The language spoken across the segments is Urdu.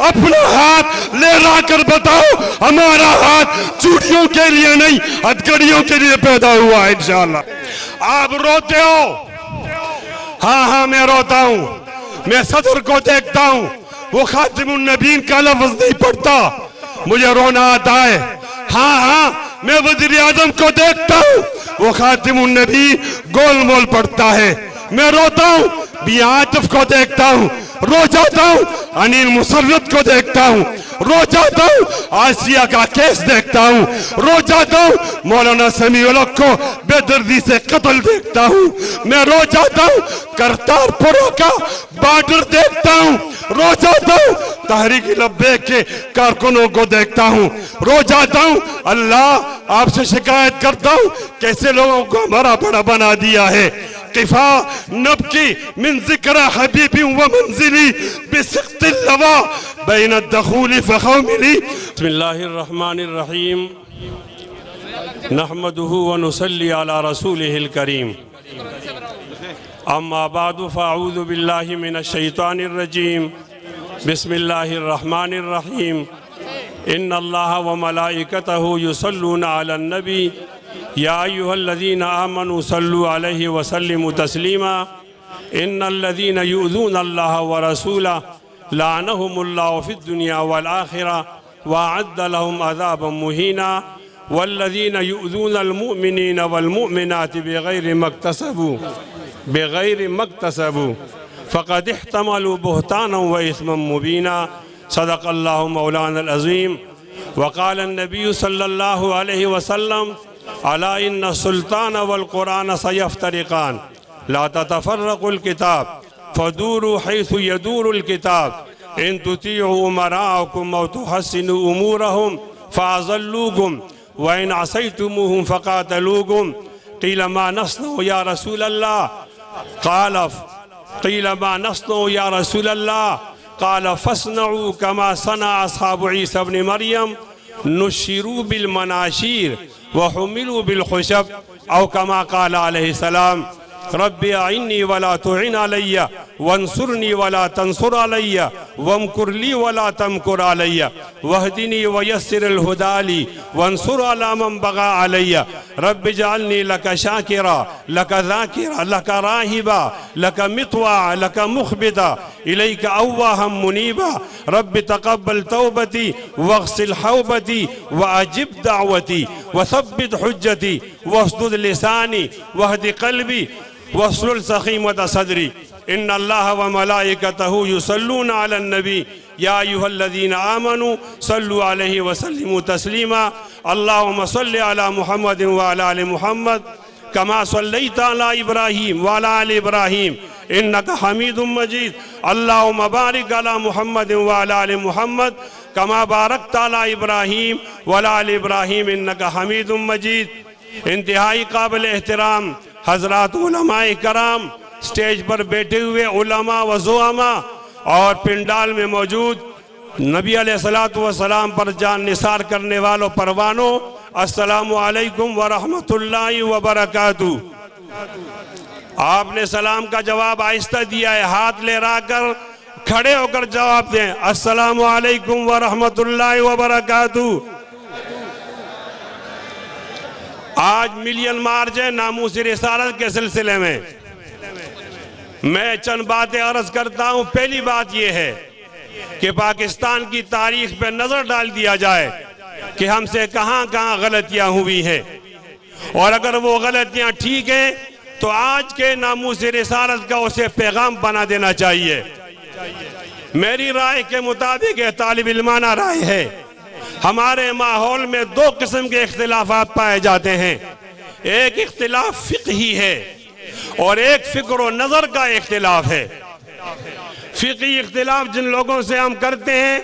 اپنا ہاتھ لہرا کر بتاؤ ہمارا ہاتھ چوڑیوں کے لیے نہیں ہتھکڑیوں کے لیے پیدا ہوا ہے انشاءاللہ۔ آپ روتے ہو؟ ہاں میں روتا ہوں۔ میں صدر کو دیکھتا ہوں وہ خاتم النبیین کا لفظ نہیں پڑھتا، مجھے رونا آتا ہے۔ ہاں میں وزیر اعظم کو دیکھتا ہوں وہ خاتم النبی گول مول پڑھتا ہے، میں روتا ہوں۔ بی عاطف کو دیکھتا ہوں رو جاتا ہوں، انیل مسرت کو دیکھتا ہوں رو جاتا ہوں، آسیہ کا کیس دیکھتا ہوں رو جاتا ہوں، مولانا سمیع الحق کو بے دردی سے قتل دیکھتا ہوں میں رو جاتا ہوں، کرتارپورہ کا بارڈر دیکھتا ہوں رو جاتا ہوں، تحریک لبیک کے کارکنوں کو دیکھتا ہوں رو جاتا ہوں۔ اللہ آپ سے شکایت کرتا ہوں کیسے لوگوں کو ہمارا بڑا بنا دیا ہے۔ قفا نبکی من ذکر حبیب و منزلی بسقط اللوا بین الدخول فخوملی۔ بسم اللہ الرحمن الرحیم نحمده ونصلی علی رسولہ الکریم اما بعد فاعوذ باللہ من الشیطان الرجیم بسم اللہ الرحمن الرحیم ان اللہ وملائکتہ یصلون علی النبی یا ایہا الذین آمنوا صلوا علیہ وسلموا تسلیما ان الذین یؤذون اللہ ورسولہ لعنہم اللہ فی الدنیا والآخرہ وأعد لهم عذابا مهینا والذین یؤذون المؤمنین والمؤمنات بغیر ما اکتسبوا فقد احتملوا بہتانا وإثما مبینا۔ صدق اللہ مولانا العظیم۔ وقال النبی صلی اللہ علیہ وسلم الا ان السلطان والقرآن سيفترقان لا تتفرقوا الكتاب فدوروا حيث يدور الكتاب ان تطيعوا امراءكم او تحسنوا امورهم فاضلوكم وان عصيتموهم فقاتلوكم قيل ما نصنع يا رسول الله قال فاصنعوا كما صنع اصحاب عيسى ابن مريم نشروا بالمناشير وحملوا بالخشب او كما قال عليه السلام رب اعنی ولا تعن علی وانصرنی ولا تنصر علی وامکر لی ولا تمکر علی واہدنی ویسر الہدی لی وانصر علی من بغى علی رب اجعلنی لک شاکرا لک ذاکرا لک راہبا لک مطوعا لک مخبتا الیک اواہا منیبا رب تقبل توبتی واغسل حوبتی واجب دعوتی وثبت حجتی واسدد لسانی واہد قلبی واسلل سخیمۃ صدری ان اللہ وملائکتہ یصلون علی النبی یا ایہا الذین آمنوا صلوا علیہ وسلموا تسلیما اللہم صلی علی محمد وعلی آل محمد کما صلیت علی ابراہیم وعلی آل ابراہیم انکا حمید مجید اللہم بارک علی محمد وعلی آل محمد کما بارکت علی ابراہیم وعلی آل ابراہیم انکا حمید مجید۔ انتہائی قابل احترام حضرات علماء کرام، سٹیج پر بیٹھے ہوئے علماء و زعماء اور پنڈال میں موجود نبی علیہ السلام پر جان نثار کرنے والوں پروانوں، السلام علیکم ورحمۃ اللہ وبرکاتہ۔ آپ نے سلام کا جواب آہستہ دیا ہے، ہاتھ لہرا کر کھڑے ہو کر جواب دیں، السلام علیکم ورحمۃ اللہ وبرکاتہ۔ آج ملین مارچ ہے ناموس رسالت کے سلسلے میں چند باتیں عرض کرتا ہوں۔ پہلی بات یہ ہے کہ پاکستان کی تاریخ پہ نظر ڈال دیا جائے کہ ہم سے کہاں کہاں غلطیاں ہوئی ہیں، اور اگر وہ غلطیاں ٹھیک ہیں تو آج کے ناموس رسالت کا اسے پیغام بنا دینا چاہیے۔ میری رائے کے مطابق یہ طالب علمانہ رائے ہے، ہمارے ماحول میں دو قسم کے اختلافات پائے جاتے ہیں، ایک اختلاف فقہی ہے اور ایک فکر و نظر کا اختلاف ہے۔ فقہی اختلاف جن لوگوں سے ہم کرتے ہیں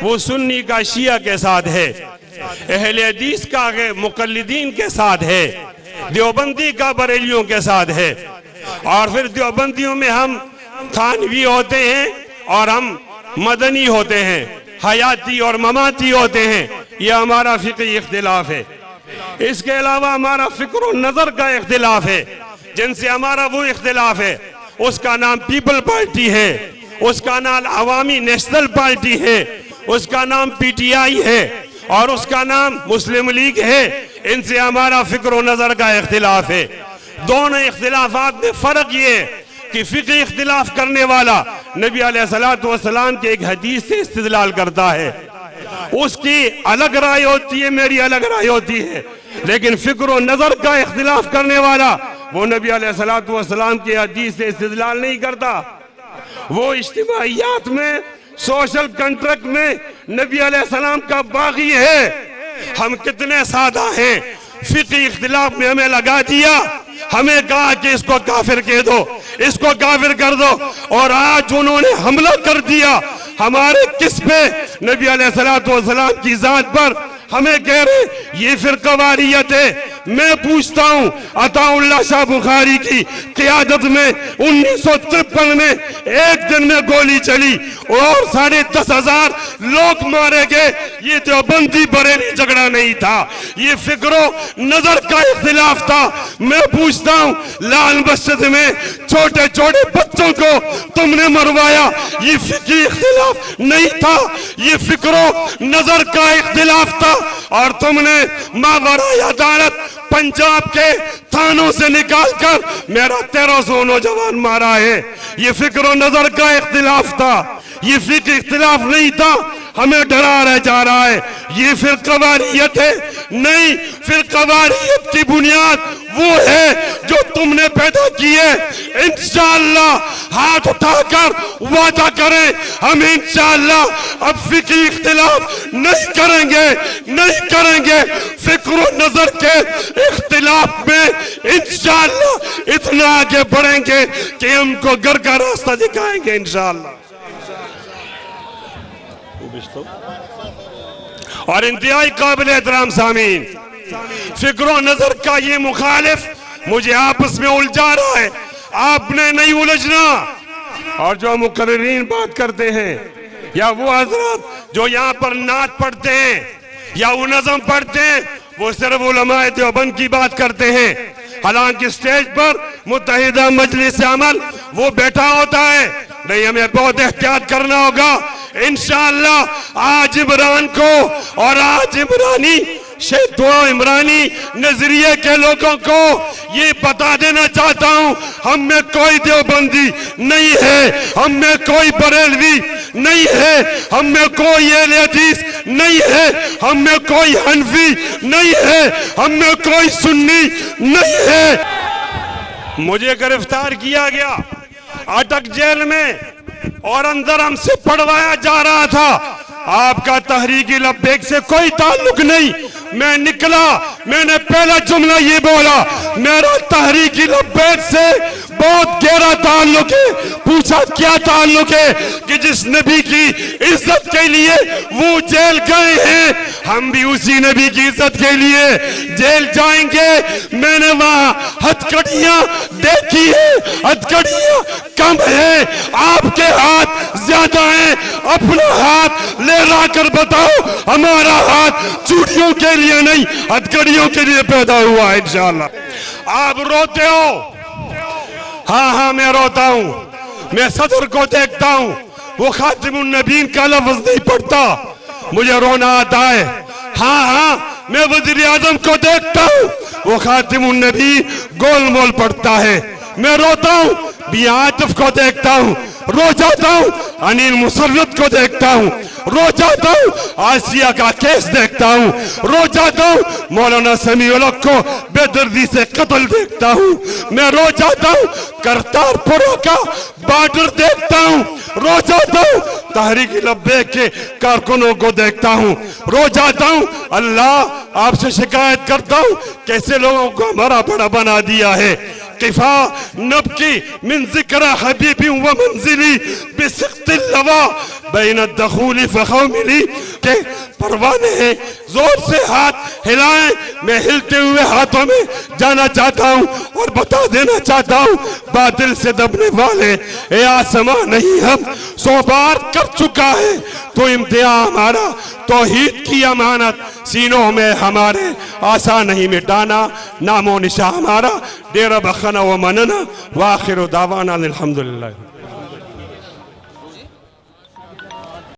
وہ سنی کا شیعہ کے ساتھ ہے، اہل حدیث کا مقلدین کے ساتھ ہے، دیوبندی کا بریلیوں کے ساتھ ہے، اور پھر دیوبندیوں میں ہم تھانوی ہوتے ہیں اور ہم مدنی ہوتے ہیں، حیاتی اور مماتی ہوتے ہیں۔ یہ ہمارا فقہی اختلاف ہے۔ اس کے علاوہ ہمارا فکر و نظر کا اختلاف ہے، جن سے ہمارا وہ اختلاف ہے، اس کا نام پیپل پارٹی ہے، اس کا نام عوامی نیشنل پارٹی ہے، اس کا نام پی ٹی آئی ہے اور اس کا نام مسلم لیگ ہے، ان سے ہمارا فکر و نظر کا اختلاف ہے۔ دونوں اختلافات میں فرق یہ ہے کہ فقہی اختلاف کرنے والا نبی علیہ السلام کے ایک حدیث سے استدلال کرتا ہے، اس کی الگ رائے ہوتی ہے، میری الگ رائے ہوتی ہے، لیکن فکر و نظر کا اختلاف کرنے والا وہ نبی علیہ السلام کی حدیث سے استدلال نہیں کرتا، وہ اجتماعیات میں سوشل کنٹریکٹ میں نبی علیہ السلام کا باغی ہے۔ ہم کتنے سادہ ہیں، فقہی اختلاف میں ہمیں لگا دیا، ہمیں کہا کہ اس کو کافر کہہ دو، اس کو کافر کر دو، اور آج انہوں نے حملہ کر دیا ہمارے کس پہ؟ نبی علیہ السلام کی ذات پر۔ ہمیں کہہ رہے یہ فرقہ واریت ہے۔ میں پوچھتا ہوں، عطا اللہ شاہ بخاری کی قیادت میں 1953 میں ایک دن میں گولی چلی اور 10,500 لوگ مارے گئے، یہ دیوبندی بریلی جھگڑا نہیں تھا، یہ فکر و نظر کا اختلاف تھا۔ میں پوچھتا ہوں، لال مسجد میں چھوٹے چھوٹے بچوں کو تم نے مروایا، یہ فقہی اختلاف نہیں تھا، یہ فکر و نظر کا اختلاف تھا، اور تم نے ماورائے عدالت پنجاب کے تھانوں سے نکال کر میرا 1300 نوجوان مارا ہے۔ یہ فکر و نظر کا اختلاف تھا، یہ فقہ اختلاف نہیں تھا۔ ہمیں ڈرایا جا رہا ہے یہ فرقہ واریت ہے، نہیں، فرقہ واریت کی بنیاد وہ ہے جو تم نے پیدا کی ہے۔ انشاءاللہ ہاتھ اٹھا کر وعدہ کریں، ہم انشاءاللہ اب فقہی اختلاف نہیں کریں گے، نہیں کریں گے۔ فکر و نظر کے اختلاف میں انشاءاللہ اتنا آگے بڑھیں گے کہ ہم کو گھر کا راستہ دکھائیں گے انشاءاللہ۔ اور انتہائی قابل احترام سامعین، فکر و نظر کا یہ مخالف مجھے آپس میں الجھا رہا ہے، آپ نے نہیں الجھنا۔ اور جو مقررین بات کرتے ہیں یا وہ حضرات جو یہاں پر نعت پڑھتے ہیں یا وہ نظم پڑھتے ہیں، وہ صرف علماء دیوبند کی بات کرتے ہیں، حالانکہ سٹیج پر متحدہ مجلس عمل وہ بیٹھا ہوتا ہے۔ نہیں، ہمیں بہت احتیاط کرنا ہوگا۔ انشاءاللہ آج عمران کو اور آج عمرانی عمرانی نظریے کے لوگوں کو یہ بتا دینا چاہتا ہوں، ہم میں کوئی دیوبندی نہیں ہے، ہم میں کوئی بریلوی نہیں ہے، ہم میں کوئی اہل حدیث نہیں ہے، ہم میں کوئی حنفی نہیں ہے، ہم میں کوئی سنی نہیں ہے۔ مجھے گرفتار کیا گیا اٹک جیل میں اور اندر ہم سے پڑھوایا جا رہا تھا، آپ کا تحریک لبیک سے کوئی تعلق نہیں۔ میں نکلا، میں نے پہلا جملہ یہ بولا، میرا تحریک لبیک سے بہت گہرا تعلق ہے۔ پوچھا کیا تعلق ہے؟ کہ جس نبی کی عزت کے لیے وہ جیل گئے ہیں، ہم بھی اسی نبی کی عزت کے لیے جیل جائیں گے۔ میں نے وہاں ہتھکڑیاں دیکھی ہیں، ہتھکڑیاں کم ہیں، آپ کے ہاتھ زیادہ ہیں، اپنا ہاتھ لے لا کر بتاؤ، ہمارا ہاتھ چوڑیوں کے لیے نہیں، ہتھکڑیوں کے لیے پیدا ہوا ہے انشاءاللہ۔ آپ روتے ہو، ہاں میں روتا ہوں، میں صدر کو دیکھتا ہوں، وہ خاتم النبیین کا لفظ نہیں پڑھتا، مجھے رونا آتا ہے۔ ہاں میں وزیر اعظم کو دیکھتا ہوں، وہ خاتم النبیین گول مول پڑھتا ہے، میں روتا ہوں۔ بی عاطف کو دیکھتا ہوں، رو جاتا ہوں۔ انیل مسرت کو دیکھتا ہوں، رو جاتا ہوں۔ آسیہ کا کیس دیکھتا ہوں، رو جاتا ہوں۔ مولانا سمیع الحق کو بے دردی سے قتل دیکھتا ہوں، میں رو جاتا ہوں۔ کرتارپور کا بارڈر دیکھتا ہوں، رو جاتا ہوں۔ تحریک لبیک کے کارکنوں کو دیکھتا ہوں، رو جاتا ہوں۔ اللہ آپ سے شکایت کرتا ہوں، کیسے لوگوں کو ہمارا بڑا بنا دیا ہے۔ قفا نبکی من ذکر حبیبی و منزلی بسخت اللوا بین الدخول فخوملی کہ پروانے ہیں، زور سے ہاتھ ہلائیں۔ میں ہلتے ہوئے ہاتھوں میں جانا چاہتا ہوں اور بتا دینا چاہتا ہوں، باطل سے دبنے والے اے آسمان نہیں، ہم 100 بار کر چکا ہے تو امتحان ہمارا، توحید کی امانت سینوں میں ہمارے آسان نہیں مٹانا، نام و نشاں ہمارا ڈیرہ بخنا و مننا، وآخر دعوانا الحمدللہ۔